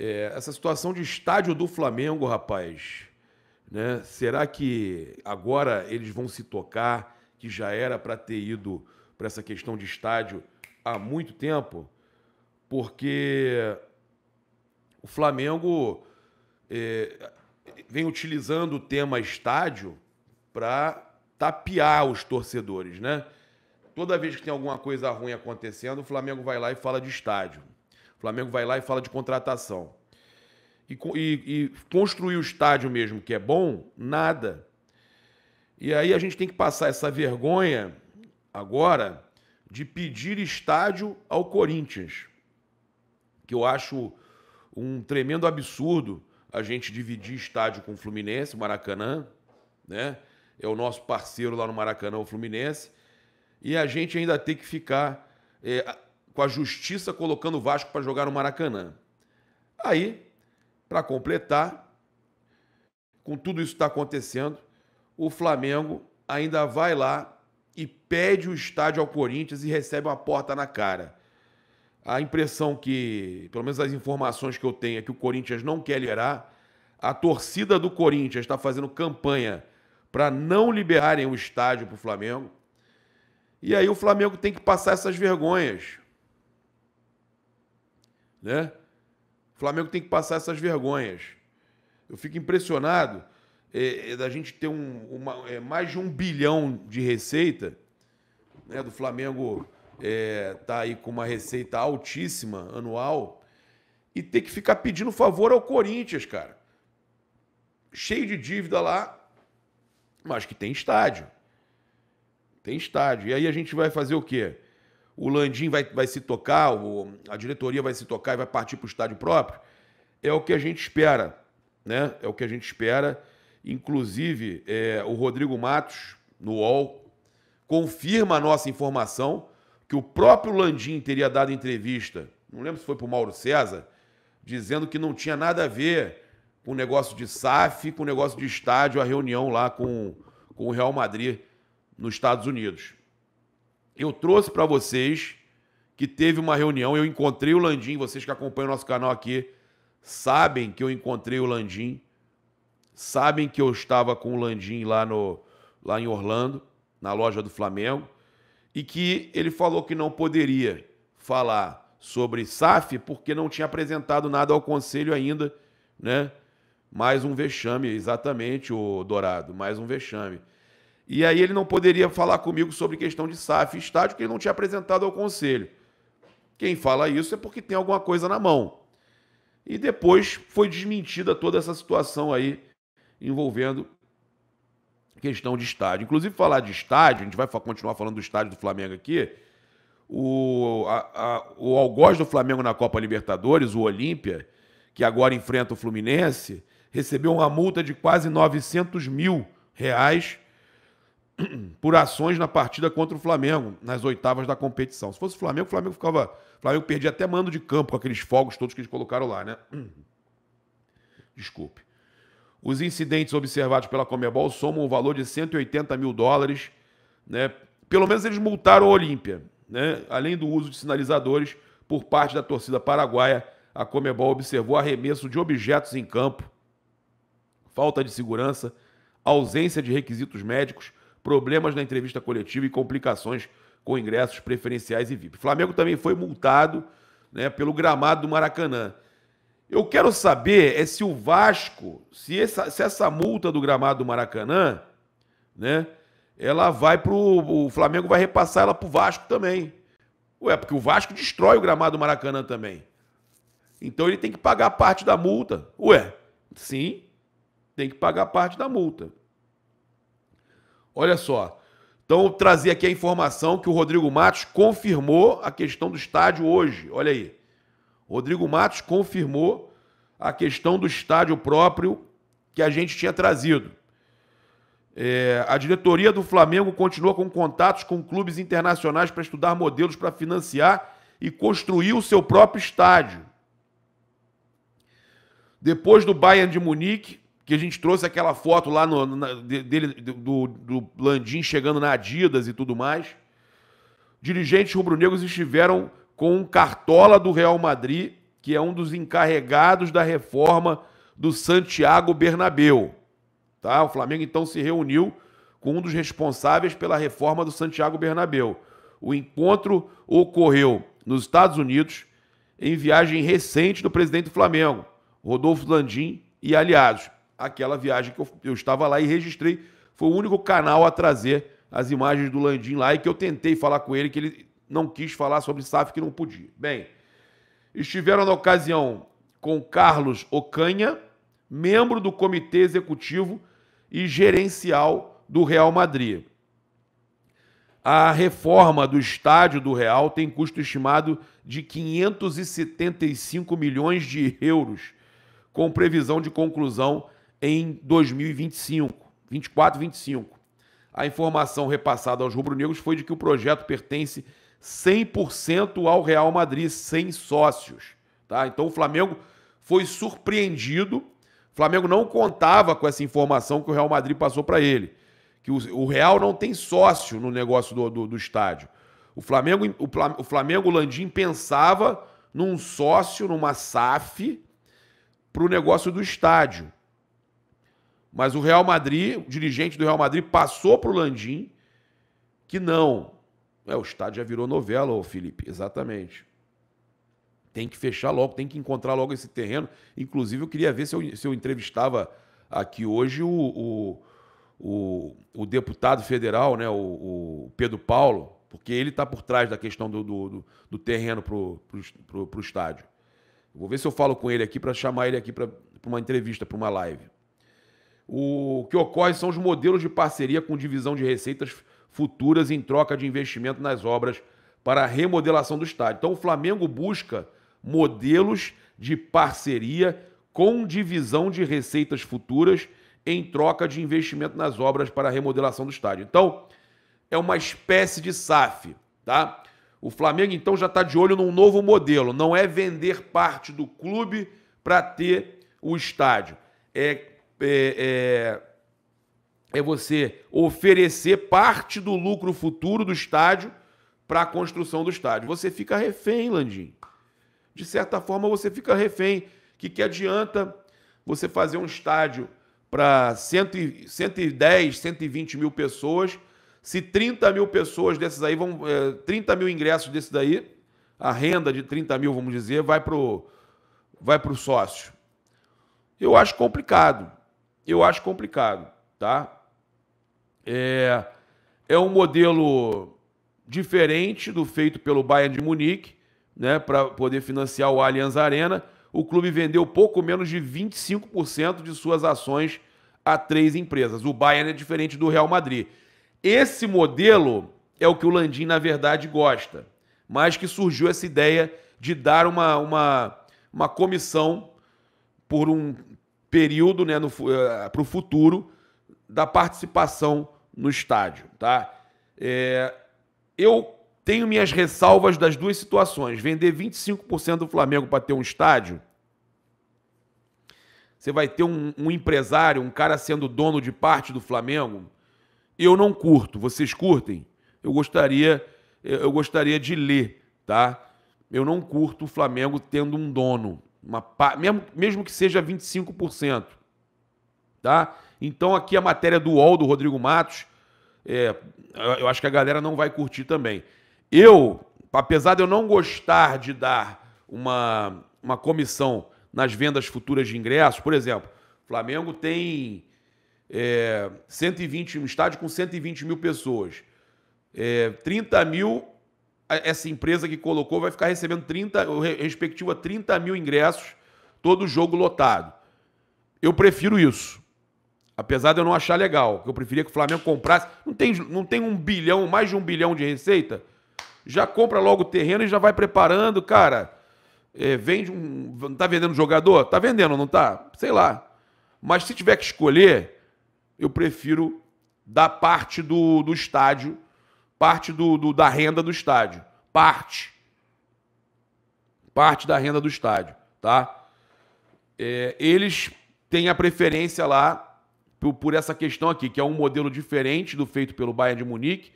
Essa situação de estádio do Flamengo, rapaz, né? Será que agora eles vão se tocar que já era para ter ido para essa questão de estádio há muito tempo? Porque o Flamengo vem utilizando o tema estádio para tapear os torcedores, né? Toda vez que tem alguma coisa ruim acontecendo, o Flamengo vai lá e fala de estádio. O Flamengo vai lá e fala de contratação. E construir o estádio mesmo, que é bom, nada. E aí a gente tem que passar essa vergonha agora de pedir estádio ao Corinthians, que eu acho um tremendo absurdo a gente dividir estádio com o Fluminense, o Maracanã, né? É o nosso parceiro lá no Maracanã, o Fluminense, e a gente ainda tem que ficar com a justiça colocando o Vasco para jogar no Maracanã. Aí, para completar, com tudo isso que está acontecendo, o Flamengo ainda vai lá e pede o estádio ao Corinthians e recebe uma porta na cara. A impressão que, pelo menos as informações que eu tenho, é que o Corinthians não quer liberar. A torcida do Corinthians está fazendo campanha para não liberarem o estádio para o Flamengo. E aí o Flamengo tem que passar essas vergonhas, né? O Flamengo tem que passar essas vergonhas. Eu fico impressionado da gente ter mais de 1 bilhão de receita, né? Do Flamengo tá aí com uma receita altíssima anual e ter que ficar pedindo favor ao Corinthians, cara. Cheio de dívida lá, mas que tem estádio. Tem estádio. E aí a gente vai fazer o quê? O Landim vai se tocar, a diretoria vai se tocar e vai partir para o estádio próprio? É o que a gente espera, né? É o que a gente espera. Inclusive, o Rodrigo Matos, no UOL, confirma a nossa informação que o próprio Landim teria dado entrevista, não lembro se foi para o Mauro César, dizendo que não tinha nada a ver com o negócio de SAF, com o negócio de estádio, a reunião lá com o Real Madrid nos Estados Unidos. Eu trouxe para vocês que teve uma reunião, eu encontrei o Landim, vocês que acompanham o nosso canal aqui sabem que eu encontrei o Landim, sabem que eu estava com o Landim lá em Orlando, na loja do Flamengo, e que ele falou que não poderia falar sobre SAF porque não tinha apresentado nada ao Conselho ainda, né? Mais um vexame, exatamente, o Dourado, mais um vexame. E aí ele não poderia falar comigo sobre questão de SAF e estádio, que ele não tinha apresentado ao Conselho. Quem fala isso é porque tem alguma coisa na mão. E depois foi desmentida toda essa situação aí envolvendo questão de estádio. Inclusive, falar de estádio, a gente vai continuar falando do estádio do Flamengo aqui, o algoz do Flamengo na Copa Libertadores, o Olímpia, que agora enfrenta o Fluminense, recebeu uma multa de quase R$900 mil por ações na partida contra o Flamengo, nas oitavas da competição. Se fosse o Flamengo perdia até mando de campo com aqueles fogos todos que eles colocaram lá, né? Desculpe. Os incidentes observados pela Conmebol somam o valor de $180 mil, né? Pelo menos eles multaram o Olímpia, né? Além do uso de sinalizadores por parte da torcida paraguaia, a Conmebol observou arremesso de objetos em campo, falta de segurança, ausência de requisitos médicos, problemas na entrevista coletiva e complicações com ingressos preferenciais e VIP. O Flamengo também foi multado, né, pelo gramado do Maracanã. Eu quero saber se o Vasco, se essa multa do gramado do Maracanã, né, ela vai o Flamengo vai repassar ela pro Vasco também. Ué, porque o Vasco destrói o gramado do Maracanã também. Então ele tem que pagar parte da multa. Ué, sim, tem que pagar parte da multa. Olha só. Então, eu trazer aqui a informação que o Rodrigo Matos confirmou a questão do estádio hoje. Olha aí. Rodrigo Matos confirmou a questão do estádio próprio que a gente tinha trazido. A diretoria do Flamengo continua com contatos com clubes internacionais para estudar modelos para financiar e construir o seu próprio estádio. Depois do Bayern de Munique, que a gente trouxe aquela foto lá do Landim chegando na Adidas e tudo mais, dirigentes rubro-negros estiveram com um cartola do Real Madrid que é um dos encarregados da reforma do Santiago Bernabéu. Tá? O Flamengo, então, se reuniu com um dos responsáveis pela reforma do Santiago Bernabéu. O encontro ocorreu nos Estados Unidos, em viagem recente do presidente do Flamengo, Rodolfo Landim e aliados. Aquela viagem que eu estava lá e registrei, foi o único canal a trazer as imagens do Landim lá e que eu tentei falar com ele, que ele não quis falar sobre SAF, que não podia. Bem, estiveram na ocasião com Carlos Ocanha, membro do Comitê Executivo e Gerencial do Real Madrid. A reforma do estádio do Real tem custo estimado de 575 milhões de euros, com previsão de conclusão em 2025, 24 e 25. A informação repassada aos rubro-negros foi de que o projeto pertence 100% ao Real Madrid, sem sócios. Tá? Então o Flamengo foi surpreendido. O Flamengo não contava com essa informação que o Real Madrid passou para ele. Que o Real não tem sócio no negócio do estádio. O Flamengo Landim pensava num sócio, numa SAF, para o negócio do estádio. Mas o Real Madrid, o dirigente do Real Madrid, passou para o Landim que não. O estádio já virou novela, ô Felipe, exatamente. Tem que fechar logo, tem que encontrar logo esse terreno. Inclusive, eu queria ver se eu entrevistava aqui hoje o deputado federal, né, o Pedro Paulo, porque ele está por trás da questão do terreno para o estádio. Vou ver se eu falo com ele aqui para chamar ele aqui para uma entrevista, para uma live. O que ocorre são os modelos de parceria com divisão de receitas futuras em troca de investimento nas obras para a remodelação do estádio. Então, o Flamengo busca modelos de parceria com divisão de receitas futuras em troca de investimento nas obras para a remodelação do estádio. Então, é uma espécie de SAF, tá? O Flamengo, então, já está de olho num novo modelo. Não é vender parte do clube para ter o estádio. É você oferecer parte do lucro futuro do estádio para a construção do estádio. Você fica refém, Landim. De certa forma, você fica refém. Que adianta você fazer um estádio para 110, 120 mil pessoas, se 30 mil pessoas desses aí 30 mil ingressos desses daí, a renda de 30 mil, vamos dizer, vai pro sócio. Eu acho complicado. Tá? É um modelo diferente do feito pelo Bayern de Munique, né, para poder financiar o Allianz Arena. O clube vendeu pouco menos de 25% de suas ações a 3 empresas. O Bayern é diferente do Real Madrid. Esse modelo é o que o Landim, na verdade, gosta, mas que surgiu essa ideia de dar uma comissão por um período, né, para o futuro da participação no estádio. Tá? Eu tenho minhas ressalvas das duas situações. Vender 25% do Flamengo para ter um estádio, você vai ter um empresário, um cara sendo dono de parte do Flamengo. Eu não curto. Vocês curtem? Eu gostaria de ler, tá? Eu não curto o Flamengo tendo um dono, mesmo que seja 25%, tá? Então aqui a matéria do UOL, do Rodrigo Matos, eu acho que a galera não vai curtir também. Apesar de eu não gostar de dar uma comissão nas vendas futuras de ingressos, por exemplo, o Flamengo tem 120, um estádio com 120 mil pessoas. 30 mil, essa empresa que colocou vai ficar recebendo respectivo a 30 mil ingressos, todo jogo lotado. Eu prefiro isso. Apesar de eu não achar legal, eu preferia que o Flamengo comprasse. Não tem 1 bilhão, mais de 1 bilhão de receita? Já compra logo o terreno e já vai preparando, cara. Não tá vendendo jogador? Tá vendendo, não tá? Sei lá. Mas se tiver que escolher, eu prefiro dar parte do estádio, parte da renda do estádio. Parte da renda do estádio, tá? Eles têm a preferência lá por essa questão aqui, que é um modelo diferente do feito pelo Bayern de Munique.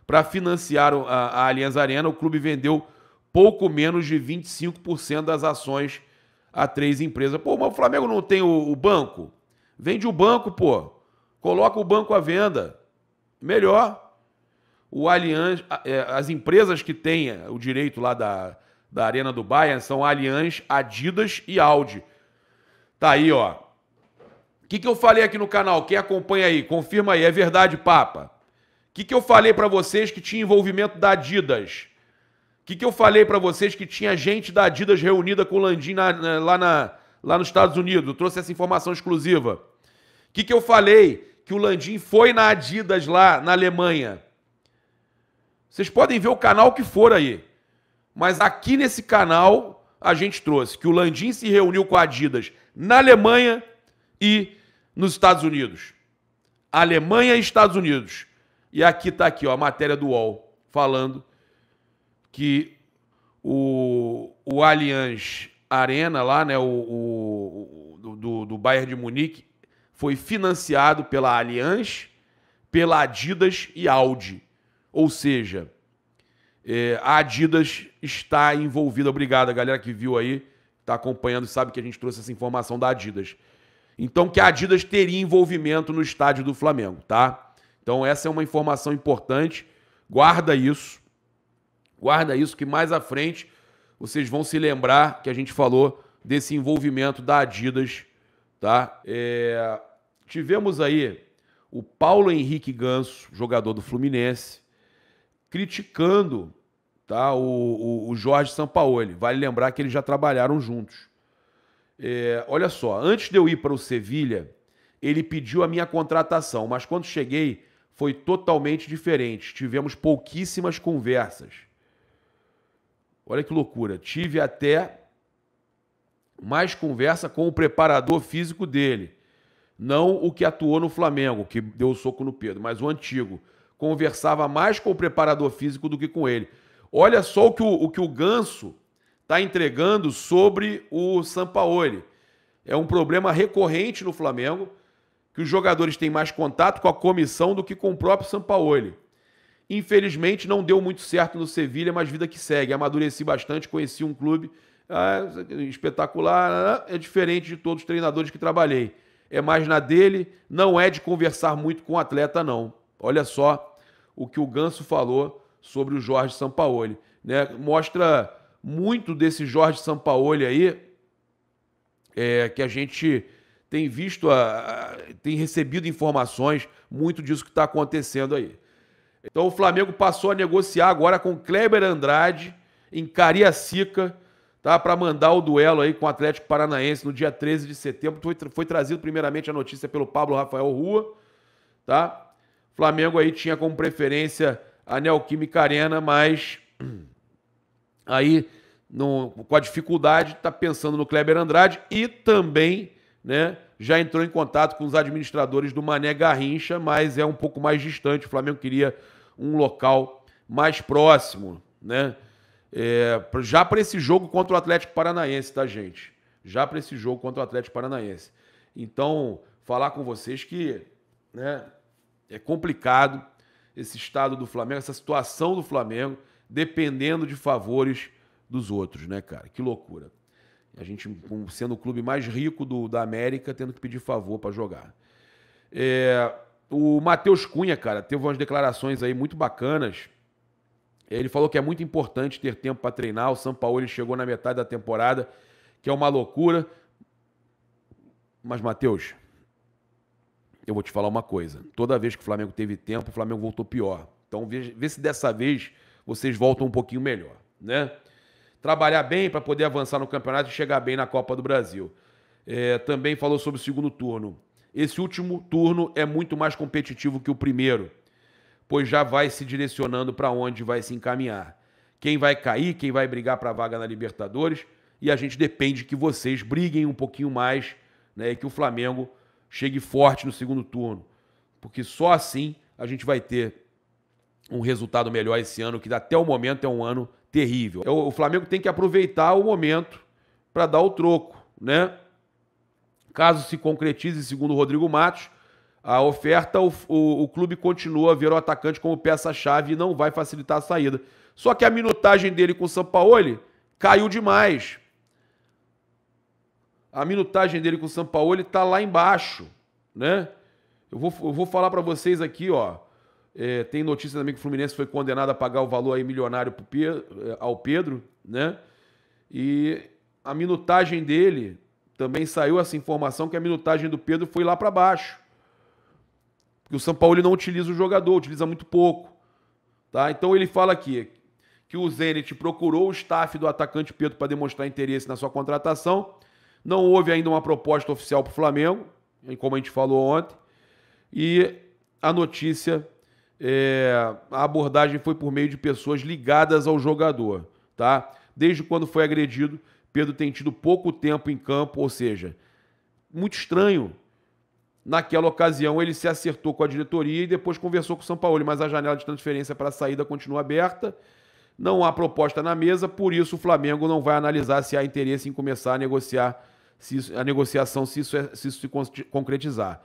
Para financiar a Allianz Arena, o clube vendeu pouco menos de 25% das ações a 3 empresas. Pô, mas o Flamengo não tem o banco? Vende o banco, pô. Coloca o banco à venda. Melhor. O Allianz, as empresas que têm o direito lá da Arena do Bayern são Allianz, Adidas e Audi. Tá aí, ó. O que eu falei aqui no canal? Quem acompanha aí, confirma aí. É verdade, Papa? O que eu falei pra vocês que tinha envolvimento da Adidas? O que eu falei pra vocês que tinha gente da Adidas reunida com o Landim lá nos Estados Unidos? Eu trouxe essa informação exclusiva. O que eu falei? Que o Landim foi na Adidas lá na Alemanha. Vocês podem ver o canal que for aí. Mas aqui nesse canal a gente trouxe que o Landim se reuniu com a Adidas na Alemanha e nos Estados Unidos. Alemanha e Estados Unidos. E aqui tá aqui, ó, a matéria do UOL falando que o Allianz Arena lá, né, do Bayern de Munique, foi financiado pela Allianz, pela Adidas e Audi. Ou seja, a Adidas está envolvida. Obrigado, a galera que viu aí, está acompanhando, sabe que a gente trouxe essa informação da Adidas. Então, que a Adidas teria envolvimento no estádio do Flamengo, tá? Então, essa é uma informação importante. Guarda isso. Guarda isso, que mais à frente vocês vão se lembrar que a gente falou desse envolvimento da Adidas, tá? Tivemos aí o Paulo Henrique Ganso, jogador do Fluminense, criticando, tá, o Jorge Sampaoli. Vale lembrar que eles já trabalharam juntos. Olha só, antes de eu ir para o Sevilha, ele pediu a minha contratação, mas quando cheguei foi totalmente diferente. Tivemos pouquíssimas conversas. Olha que loucura. Tive até mais conversa com o preparador físico dele. Não o que atuou no Flamengo, que deu o soco no Pedro, mas o antigo. Conversava mais com o preparador físico do que com ele. Olha só o que o Ganso está entregando sobre o Sampaoli. É um problema recorrente no Flamengo, que os jogadores têm mais contato com a comissão do que com o próprio Sampaoli. Infelizmente não deu muito certo no Sevilha, mas vida que segue. Amadureci bastante, conheci um clube espetacular, é diferente de todos os treinadores que trabalhei. É mais na dele, não é de conversar muito com o atleta, não. Olha só o que o Ganso falou sobre o Jorge Sampaoli, né? Mostra muito desse Jorge Sampaoli aí, que a gente tem visto, tem recebido informações, muito disso que está acontecendo aí. Então o Flamengo passou a negociar agora com Kleber Andrade, em Cariacica, tá, para mandar o duelo aí com o Atlético Paranaense no dia 13 de setembro. Foi trazido primeiramente a notícia pelo Pablo Rafael Rua, tá? O Flamengo aí tinha como preferência a Neoquímica Arena, mas aí com a dificuldade está pensando no Kleber Andrade e também, né, já entrou em contato com os administradores do Mané Garrincha, mas é um pouco mais distante. O Flamengo queria um local mais próximo, né? Já para esse jogo contra o Atlético Paranaense, tá, gente? Já para esse jogo contra o Atlético Paranaense. Então, falar com vocês que, né, é complicado esse estado do Flamengo, essa situação do Flamengo, dependendo de favores dos outros, né, cara? Que loucura. A gente, sendo o clube mais rico da América, tendo que pedir favor para jogar. O Matheus Cunha, cara, teve umas declarações aí muito bacanas. Ele falou que é muito importante ter tempo para treinar. O Sampaoli chegou na metade da temporada, que é uma loucura. Mas, Matheus, eu vou te falar uma coisa. Toda vez que o Flamengo teve tempo, o Flamengo voltou pior. Então, vê se dessa vez vocês voltam um pouquinho melhor, né? Trabalhar bem para poder avançar no campeonato e chegar bem na Copa do Brasil. Também falou sobre o segundo turno. Esse último turno é muito mais competitivo que o primeiro, pois já vai se direcionando para onde vai se encaminhar. Quem vai cair, quem vai brigar para a vaga na Libertadores, e a gente depende que vocês briguem um pouquinho mais, né, e que o Flamengo chegue forte no segundo turno, porque só assim a gente vai ter um resultado melhor esse ano, que até o momento é um ano terrível. O Flamengo tem que aproveitar o momento para dar o troco, né? Caso se concretize, segundo o Rodrigo Matos, a oferta, o clube continua a ver o atacante como peça-chave e não vai facilitar a saída. Só que a minutagem dele com o Sampaoli caiu demais. A minutagem dele com o Sampaoli está lá embaixo, né? Eu vou falar para vocês aqui, ó. Tem notícia também que o Fluminense foi condenado a pagar o valor aí milionário ao Pedro, né? E a minutagem dele, também saiu essa informação que a minutagem do Pedro foi lá para baixo. Porque o Sampaoli não utiliza o jogador, utiliza muito pouco. Tá? Então ele fala aqui que o Zenit procurou o staff do atacante Pedro para demonstrar interesse na sua contratação. Não houve ainda uma proposta oficial para o Flamengo, como a gente falou ontem. E a notícia, a abordagem foi por meio de pessoas ligadas ao jogador. Tá? Desde quando foi agredido, Pedro tem tido pouco tempo em campo, ou seja, muito estranho. Naquela ocasião, ele se acertou com a diretoria e depois conversou com o Sampaoli, mas a janela de transferência para a saída continua aberta. Não há proposta na mesa, por isso o Flamengo não vai analisar se há interesse em começar a negociar, se isso se concretizar.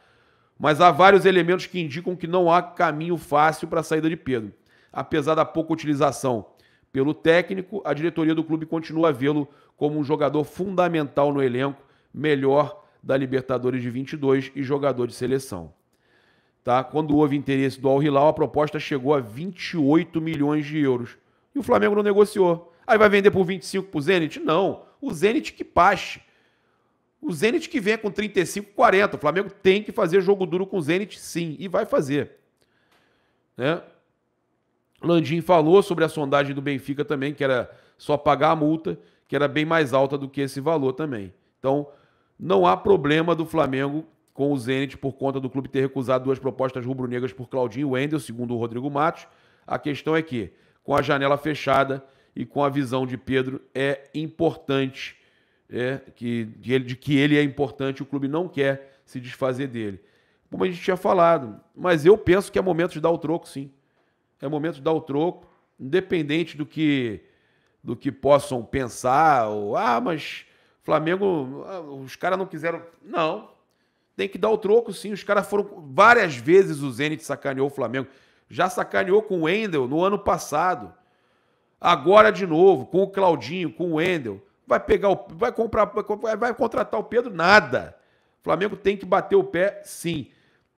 Mas há vários elementos que indicam que não há caminho fácil para a saída de Pedro. Apesar da pouca utilização pelo técnico, a diretoria do clube continua a vê-lo como um jogador fundamental no elenco, melhor da Libertadores de 22 e jogador de seleção. Tá? Quando houve interesse do Al Hilal, a proposta chegou a 28 milhões de euros. E o Flamengo não negociou. Aí vai vender por 25 para o Zenit? Não. O Zenit que passe. O Zenit que venha com 35, 40. O Flamengo tem que fazer jogo duro com o Zenit, sim. E vai fazer. Né? Landim falou sobre a sondagem do Benfica também, que era só pagar a multa, que era bem mais alta do que esse valor também. Então, não há problema do Flamengo com o Zenit por conta do clube ter recusado 2 propostas rubro-negras por Claudinho e Wendel, segundo o Rodrigo Matos. A questão é que, com a janela fechada e com a visão de Pedro, é importante, de que ele é importante, o clube não quer se desfazer dele. Como a gente tinha falado, mas eu penso que é momento de dar o troco, sim. É momento de dar o troco, independente do que possam pensar, ou, mas Flamengo, os caras não quiseram. Não, tem que dar o troco, sim. Os caras foram, várias vezes o Zenit sacaneou o Flamengo. Já sacaneou com o Wendel no ano passado. Agora de novo, com o Claudinho, com o Wendel. Vai contratar o Pedro? Nada. O Flamengo tem que bater o pé, sim.